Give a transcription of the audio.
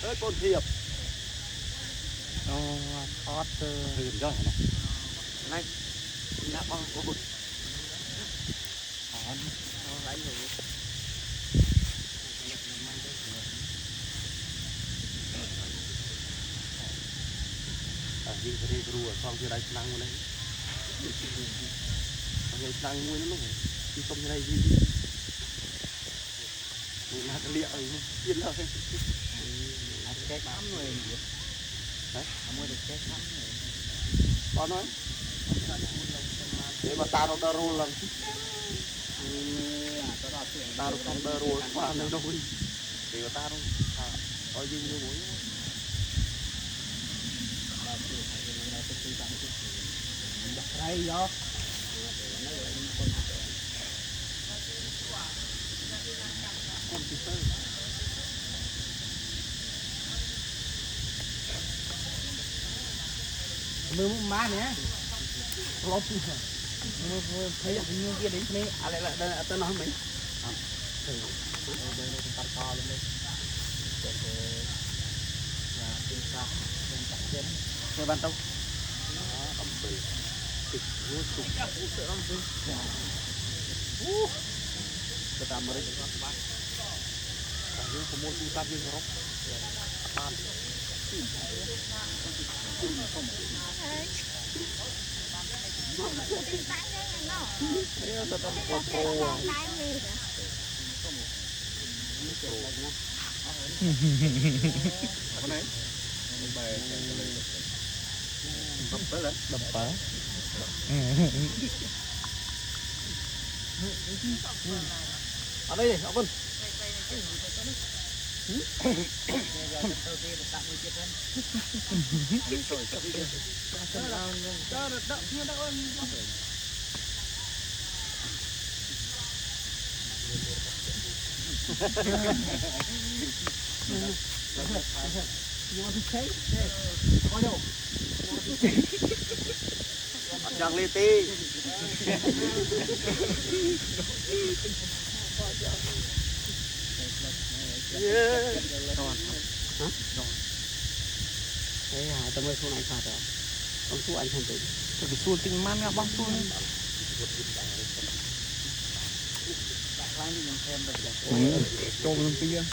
ơi con thiệp thoát thuyền cho này đã băng có một lấy rồi đi về đây rùa xong thì đây năng đấy ngày năng nguyên lúc đi không như này gì mình là cái lịa ấy yên lợi cái bám người đấy mua được cái bám người con nói để mà ta nó rùa lần ta nó không rùa qua nơi đâu đi để mà ta nó coi dưng như mũi đây vô mưa má nè lót mưa thấy mưa kia đến này à lại là tôi nói mình đây tạt to lên đây là tin sao bên cạnh trên cái ban tông ẩm bì kita mari kalau kemudian kita di Eropa apa ya tetap foto apa nih đập ở đây này, con. You want to take? Có đâu? Chẳng li ti. Thế à, tao mới xuống này phạt rồi. Bóng xuống anh không tính. Tôi phải xuôn tinh man nha bóng xuôn. Trộn lên kia.